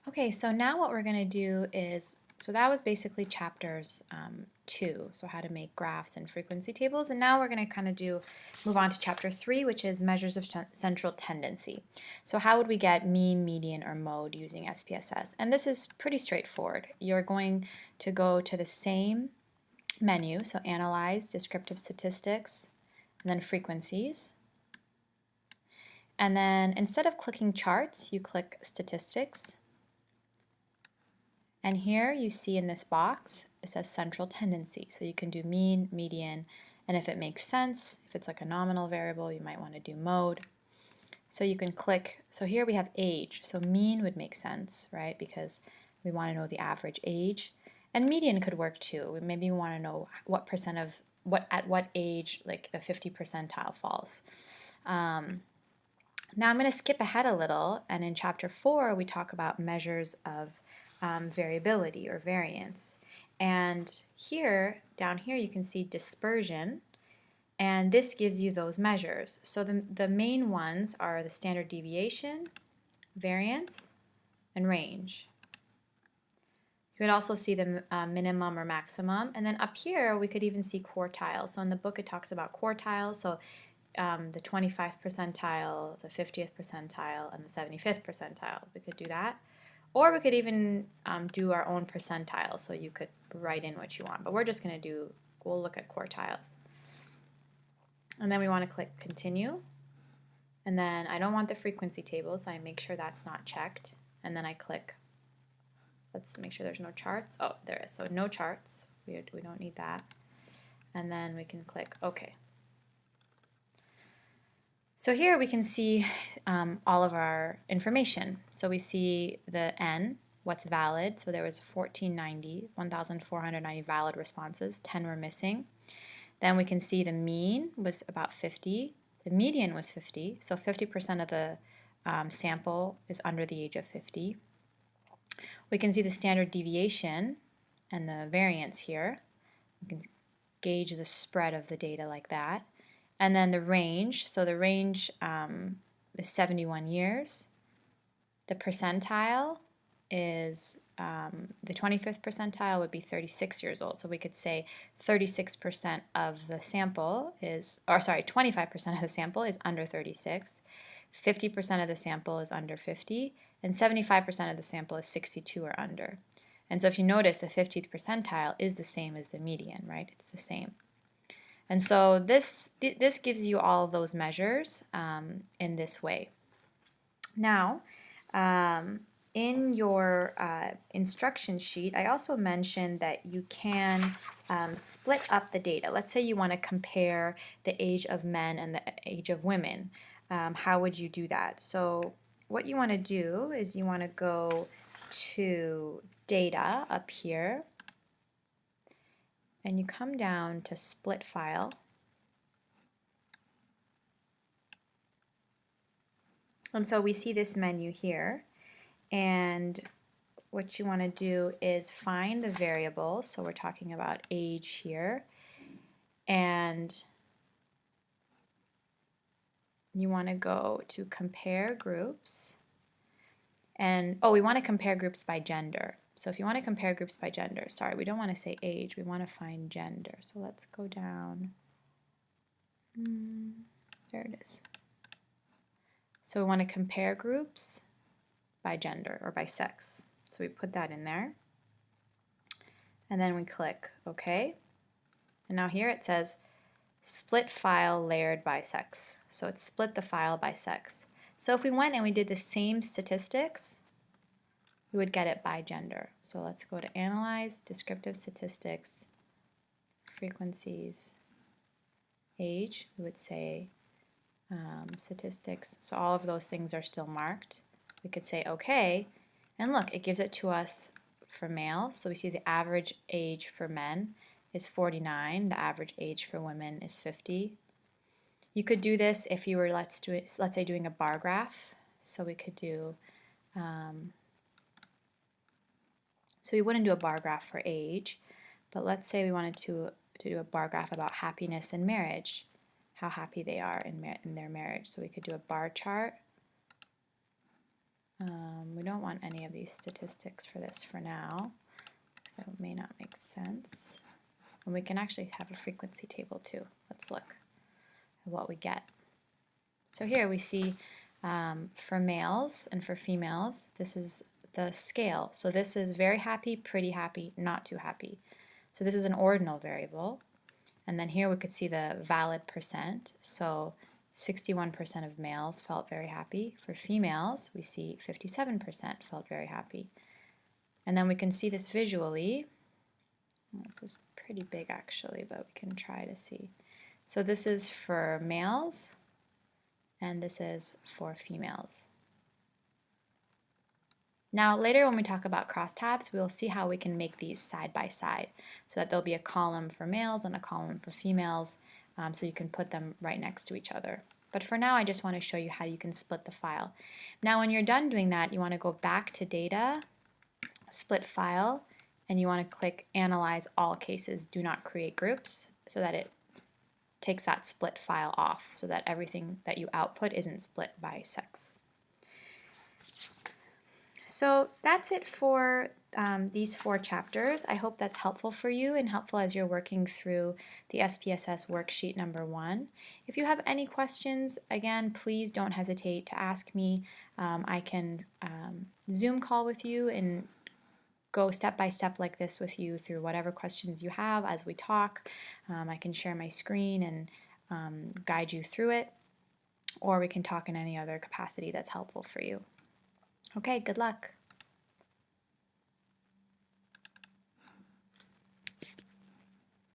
Okay, so now what we're going to do is, so that was basically chapters 2, so how to make graphs and frequency tables, and now we're going to kind of move on to chapter 3, which is measures of central tendency. So how would we get mean, median, or mode using SPSS? And this is pretty straightforward. You're going to go to the same menu, so analyze, descriptive statistics, and then frequencies. And then instead of clicking charts, you click statistics. And here you see in this box, it says central tendency. So you can do mean, median, and if it makes sense, if it's like a nominal variable, you might want to do mode. So you can click, so here we have age. So mean would make sense, right? Because we want to know the average age. And median could work too. Maybe we want to know what percent of, at what age like the 50 percentile falls. Now I'm going to skip ahead a little, and in chapter 4 we talk about measures of variability or variance. And here, down here, you can see dispersion, and this gives you those measures. So the main ones are the standard deviation, variance, and range. You could also see the minimum or maximum, and then up here we could even see quartiles. So in the book it talks about quartiles, so the 25th percentile, the 50th percentile, and the 75th percentile. We could do that. Or we could even do our own percentile, so you could write in what you want. But we're just going to do, we'll look at quartiles. And then we want to click continue. And then I don't want the frequency table, so I make sure that's not checked. And then I click, let's make sure there's no charts. Oh, there is. So no charts. We don't need that. And then we can click OK. So here we can see all of our information. So we see the N, what's valid. So there was 1,490 valid responses, 10 were missing. Then we can see the mean was about 50. The median was 50, so 50% of the sample is under the age of 50. We can see the standard deviation and the variance here. We can gauge the spread of the data like that. And then the range, so the range is 71 years. The percentile is, the 25th percentile would be 36 years old. So we could say 36% of the sample is, or sorry, 25% of the sample is under 36, 50% of the sample is under 50, and 75% of the sample is 62 or under. And so if you notice, the 50th percentile is the same as the median, right? It's the same. And so this gives you all of those measures in this way. Now, in your instruction sheet, I also mentioned that you can split up the data. Let's say you want to compare the age of men and the age of women. How would you do that? So what you want to do is you want to go to data up here, and you come down to split file. And so we see this menu here, and what you want to do is find the variable. So we're talking about age here, and you want to go to compare groups, and we want to compare groups by gender. So if you want to compare groups by gender, sorry, we don't want to say age, we want to find gender. So let's go down. There it is. So we want to compare groups by gender or by sex. So we put that in there. And then we click OK. And now here it says split file layered by sex. So it's split the file by sex. So if we went and we did the same statistics, we would get it by gender. So let's go to Analyze, Descriptive Statistics, Frequencies, Age. We would say statistics. So all of those things are still marked. We could say OK, and look, it gives it to us for males. So we see the average age for men is 49, the average age for women is 50. You could do this if you were, let's say, doing a bar graph. So we could do, so we wouldn't do a bar graph for age, but let's say we wanted to do a bar graph about happiness in marriage, how happy they are in their marriage. So we could do a bar chart. We don't want any of these statistics for this for now, because that may not make sense. And we can actually have a frequency table too. Let's look at what we get. So here we see for males and for females, this is the scale. So this is very happy, pretty happy, not too happy. So this is an ordinal variable. And then here we could see the valid percent. So 61% of males felt very happy. For females, we see 57% felt very happy. And then we can see this visually. This is pretty big actually, but we can try to see. So this is for males, and this is for females. Now later when we talk about crosstabs, we'll see how we can make these side by side so that there'll be a column for males and a column for females, so you can put them right next to each other. But for now I just want to show you how you can split the file. Now when you're done doing that, you want to go back to Data, Split File, and you want to click Analyze All Cases, Do Not Create Groups, so that it takes that split file off so that everything that you output isn't split by sex. So that's it for these 4 chapters. I hope that's helpful for you and helpful as you're working through the SPSS worksheet number 1. If you have any questions, again, please don't hesitate to ask me. I can Zoom call with you and go step by step like this with you through whatever questions you have as we talk. I can share my screen and guide you through it, or we can talk in any other capacity that's helpful for you. Okay, good luck.